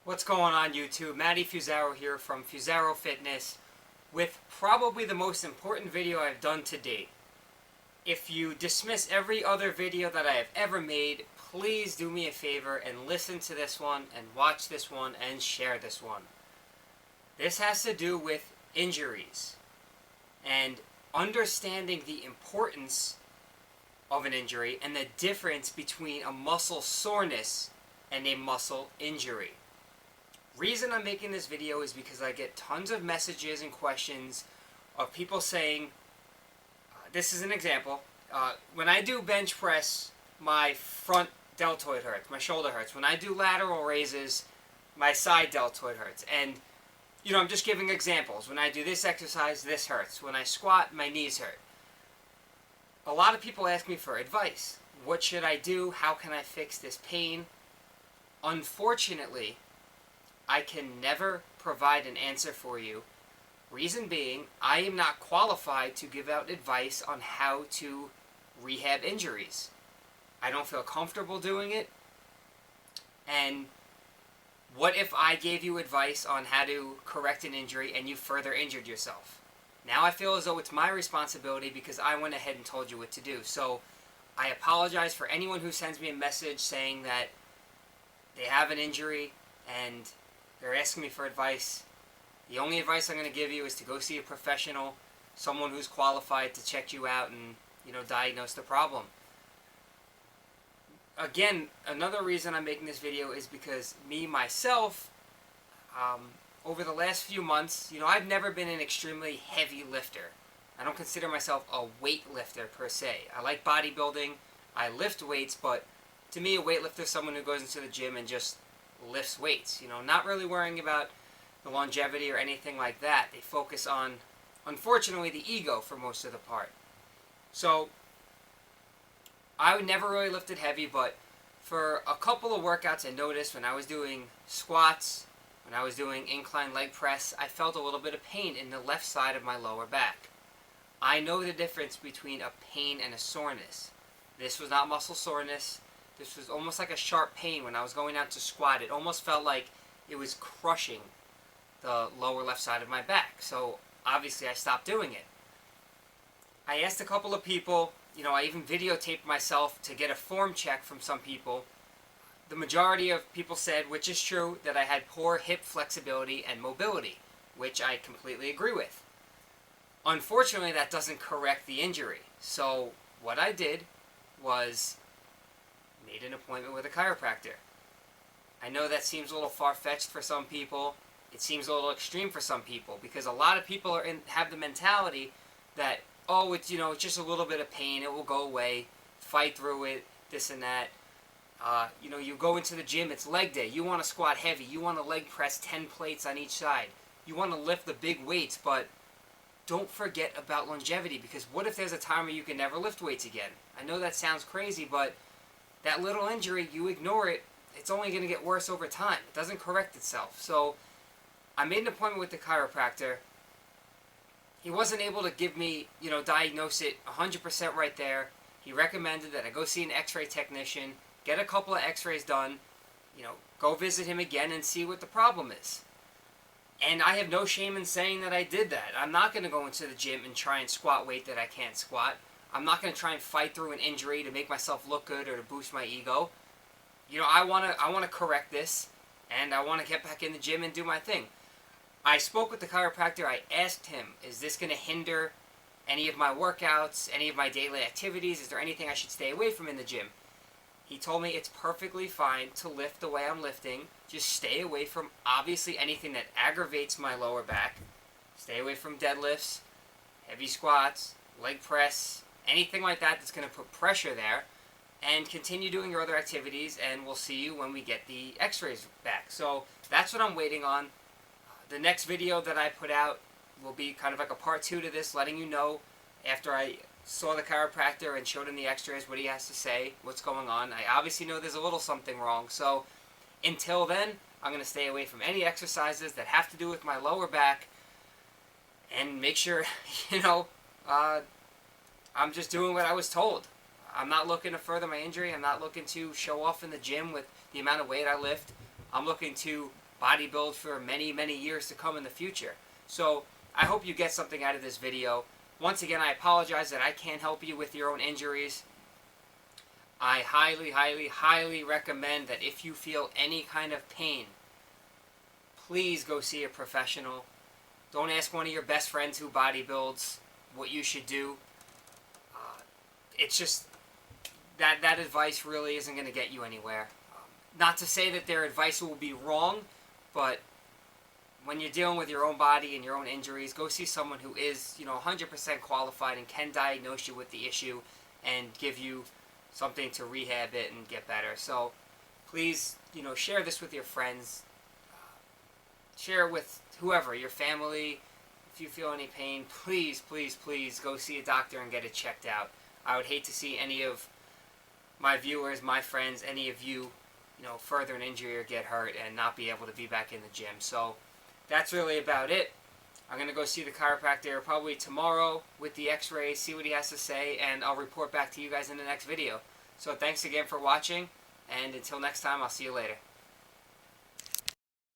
What's going on YouTube? Matty Fusaro here from Fusaro Fitness with probably the most important video I've done to date. If you dismiss every other video that I have ever made, please do me a favor and listen to this one and watch this one and share this one. This has to do with injuries and understanding the importance of an injury and the difference between a muscle soreness and a muscle injury. Reason I'm making this video is because I get tons of messages and questions of people saying, this is an example, when I do bench press, my front deltoid hurts, my shoulder hurts. When I do lateral raises, my side deltoid hurts. And, I'm just giving examples. When I do this exercise, this hurts. When I squat, my knees hurt. A lot of people ask me for advice. What should I do? How can I fix this pain? Unfortunately, I can never provide an answer for you. Reason being, I am not qualified to give out advice on how to rehab injuries. I don't feel comfortable doing it. And what if I gave you advice on how to correct an injury and you further injured yourself? Now I feel as though it's my responsibility because I went ahead and told you what to do. So I apologize for anyone who sends me a message saying that they have an injury and they're asking me for advice. The only advice I'm going to give you is to go see a professional, someone who's qualified to check you out and, diagnose the problem. Again, another reason I'm making this video is because myself, over the last few months, I've never been an extremely heavy lifter. I don't consider myself a weight lifter per se. I like bodybuilding, I lift weights, but to me a weightlifter is someone who goes into the gym and just lifts weights, not really worrying about the longevity or anything like that. They focus on, unfortunately, the ego for most of the part. So I never really lifted heavy, but for a couple of workouts I noticed when I was doing squats, when I was doing incline leg press, I felt a little bit of pain in the left side of my lower back. I know the difference between a pain and a soreness. This was not muscle soreness. This was almost like a sharp pain when I was going out to squat. It almost felt like it was crushing the lower left side of my back. So obviously I stopped doing it. I asked a couple of people, I even videotaped myself to get a form check from some people. The majority of people said, which is true, that I had poor hip flexibility and mobility, which I completely agree with. Unfortunately, that doesn't correct the injury. So what I did was made an appointment with a chiropractor. I know that seems a little far-fetched for some people. It seems a little extreme for some people because a lot of people have the mentality that, it's just a little bit of pain, it will go away, fight through it, this and that. You go into the gym, it's leg day. You want to squat heavy. You want to leg press 10 plates on each side. You want to lift the big weights, but don't forget about longevity because what if there's a time where you can never lift weights again? I know that sounds crazy, but that little injury, you ignore it, it's only going to get worse over time. It doesn't correct itself. So I made an appointment with the chiropractor. He wasn't able to give me, diagnose it 100% right there. He recommended that I go see an x-ray technician, get a couple of x-rays done, go visit him again and see what the problem is. And I have no shame in saying that I did that. I'm not going to go into the gym and try and squat weight that I can't squat. I'm not going to try and fight through an injury to make myself look good or to boost my ego. I want to correct this, and I want to get back in the gym and do my thing. I spoke with the chiropractor. I asked him, is this going to hinder any of my workouts, any of my daily activities? Is there anything I should stay away from in the gym? He told me it's perfectly fine to lift the way I'm lifting. Just stay away from, obviously, anything that aggravates my lower back. Stay away from deadlifts, heavy squats, leg press, anything like that that's going to put pressure there, and continue doing your other activities, and we'll see you when we get the x-rays back. So that's what I'm waiting on. The next video that I put out will be kind of like a part 2 to this, letting you know after I saw the chiropractor and showed him the x-rays what he has to say, what's going on. I obviously know there's a little something wrong, so until then, I'm going to stay away from any exercises that have to do with my lower back and make sure, I'm just doing what I was told. I'm not looking to further my injury. I'm not looking to show off in the gym with the amount of weight I lift. I'm looking to bodybuild for many, many years to come in the future. So I hope you get something out of this video. Once again, I apologize that I can't help you with your own injuries. I highly, highly, highly recommend that if you feel any kind of pain, please go see a professional. Don't ask one of your best friends who bodybuilds what you should do. It's just that advice really isn't going to get you anywhere. Not to say that their advice will be wrong, but when you're dealing with your own body and your own injuries, go see someone who is, 100% qualified and can diagnose you with the issue and give you something to rehab it and get better. So please, share this with your friends. Share it with whoever, your family. If you feel any pain, please, please, please go see a doctor and get it checked out. I would hate to see any of my viewers, my friends, any of you, further an injury or get hurt and not be able to be back in the gym. So that's really about it. I'm going to go see the chiropractor probably tomorrow with the x-rays, see what he has to say, and I'll report back to you guys in the next video. So thanks again for watching, and until next time, I'll see you later.